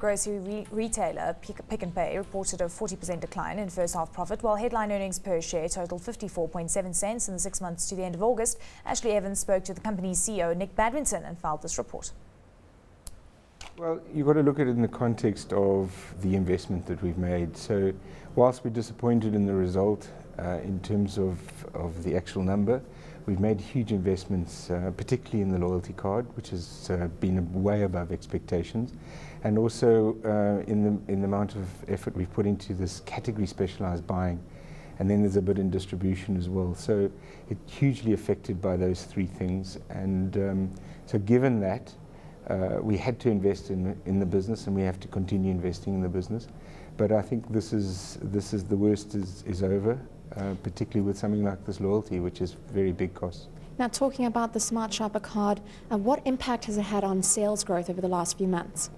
grocery retailer Pick n Pay reported a 40% decline in first half profit, while headline earnings per share totaled 54.7 cents in the 6 months to the end of August. Ashlea spoke to the company's CEO Nick Badminton and filed this report. Well, you've got to look at it in the context of the investment that we've made. So whilst we're disappointed in the result in terms of the actual number, we've made huge investments, particularly in the loyalty card, which has been way above expectations, and also in the amount of effort we've put into this category specialised buying, and then there's a bit in distribution as well. So it's hugely affected by those three things, and so given that, we had to invest in the business, and we have to continue investing in the business. But I think this is the worst is over. Particularly with something like this loyalty, which is very big cost. Now, talking about the Smart Shopper card, what impact has it had on sales growth over the last few months?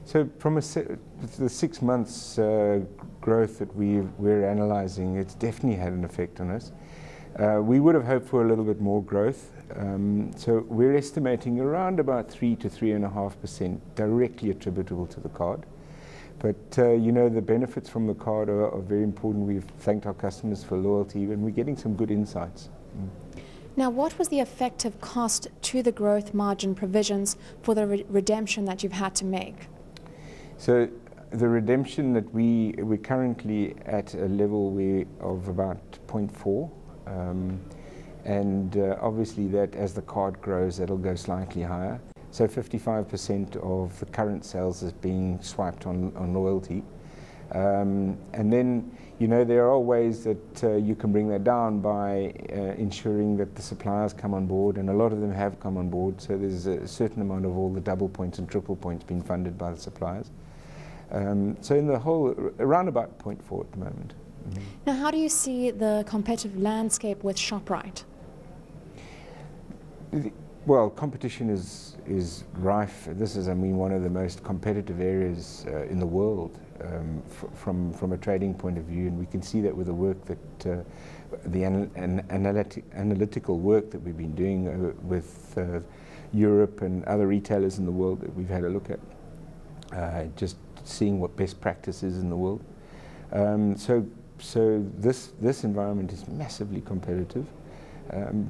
So from the 6 months growth that we're analysing, it's definitely had an effect on us. We would have hoped for a little bit more growth. So we're estimating around about 3 to 3.5% directly attributable to the card. But, you know, the benefits from the card are very important. We've thanked our customers for loyalty, and we're getting some good insights. Now, what was the effective cost to the growth margin provisions for the redemption that you've had to make? So the redemption that we're currently at a level of about 0.4. And obviously that, as the card grows, that'll go slightly higher. So 55% of the current sales is being swiped on loyalty. And then, you know, there are ways that you can bring that down by ensuring that the suppliers come on board, and a lot of them have come on board. So there's a certain amount of all the double points and triple points being funded by the suppliers. So in the whole, around about 0.4 at the moment. Now, how do you see the competitive landscape with ShopRite? Well, competition is rife. This is, I mean, one of the most competitive areas in the world from a trading point of view, and we can see that with the work that the analytical work that we've been doing with Europe and other retailers in the world that we've had a look at, just seeing what best practice is in the world. So this environment is massively competitive.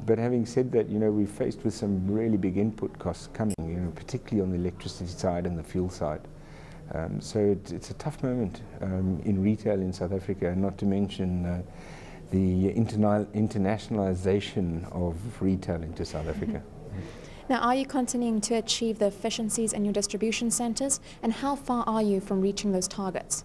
But having said that, you know, we're faced with some really big input costs coming, you know, particularly on the electricity side and the fuel side. So it's a tough moment in retail in South Africa, and not to mention the internationalization of retail into South Africa. Now, are you continuing to achieve the efficiencies in your distribution centres, and how far are you from reaching those targets?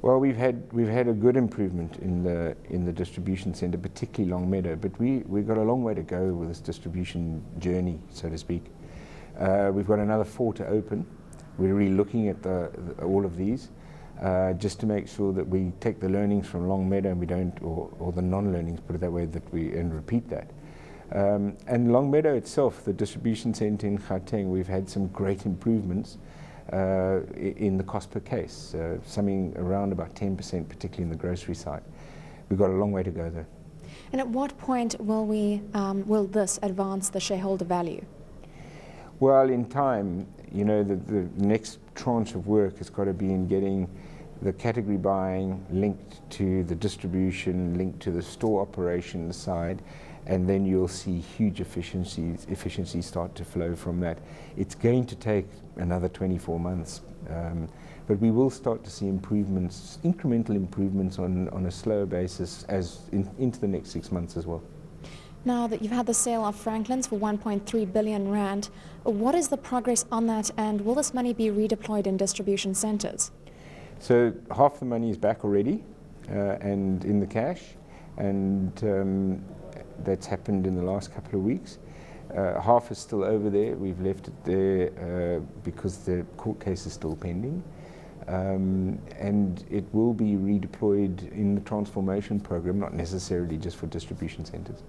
Well, we've had a good improvement in the distribution centre, particularly Longmeadow, but we've got a long way to go with this distribution journey, so to speak. We've got another 4 to open. We're really looking at all of these just to make sure that we take the learnings from Longmeadow and we don't, or the non-learnings, put it that way, and repeat that. And Longmeadow itself, the distribution centre in Gauteng, we've had some great improvements in the cost per case, something around about 10%, particularly in the grocery side. We've got a long way to go though. And at what point will this advance the shareholder value? Well, in time, you know, the next tranche of work has got to be in getting the category buying linked to the distribution, linked to the store operations side, and then you'll see huge efficiencies start to flow from that. It's going to take another 24 months, but we will start to see improvements, incremental improvements on a slower basis into the next 6 months as well. Now that you've had the sale of Franklin's for 1.3 billion rand, what is the progress on that, and will this money be redeployed in distribution centres? So half the money is back already and in the cash, and that's happened in the last couple of weeks. Half is still over there. We've left it there because the court case is still pending. And it will be redeployed in the transformation program, not necessarily just for distribution centres.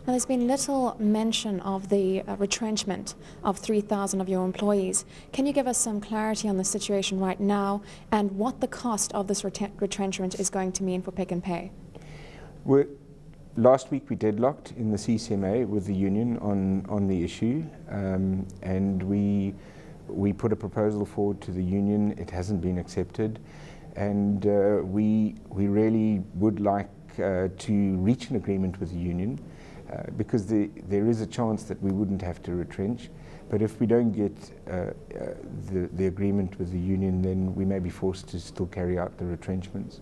Now, there's been little mention of the retrenchment of 3,000 of your employees. Can you give us some clarity on the situation right now and what the cost of this retrenchment is going to mean for Pick n Pay? Last week we deadlocked in the CCMA with the union on the issue, and we we put a proposal forward to the union. It hasn't been accepted, and we really would like to reach an agreement with the union, because there is a chance that we wouldn't have to retrench. But if we don't get the agreement with the union, then we may be forced to still carry out the retrenchments.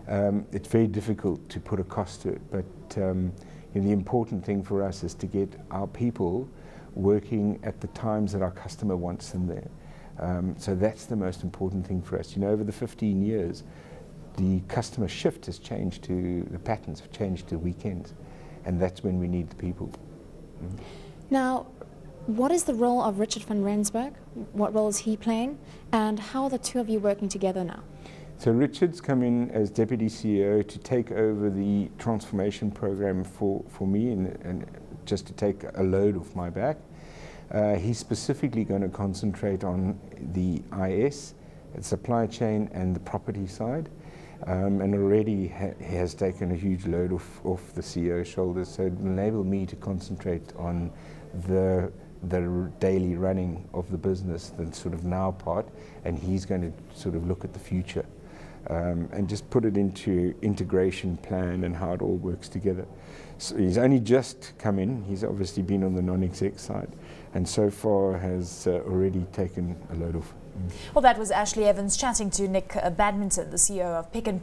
It's very difficult to put a cost to it, but the important thing for us is to get our people working at the times that our customer wants them there. So that's the most important thing for us. Over the 15 years, the customer shift has changed the patterns have changed to weekends, and that's when we need the people. Now, what is the role of Richard van Rensburg? What role is he playing? And how are the two of you working together now? So Richard's come in as Deputy CEO to take over the transformation program for me and just to take a load off my back. He's specifically going to concentrate on the IS, the supply chain and the property side. And already he has taken a huge load off the CEO's shoulders, so it will enable me to concentrate on the daily running of the business, the sort of now part, and he's going to sort of look at the future and just put it into integration plan and how it all works together. So he's only just come in. He's obviously been on the non-exec side, and so far has already taken a load off. Well, that was Ashlea Evans chatting to Nick Badminton, the CEO of Pick n Pay.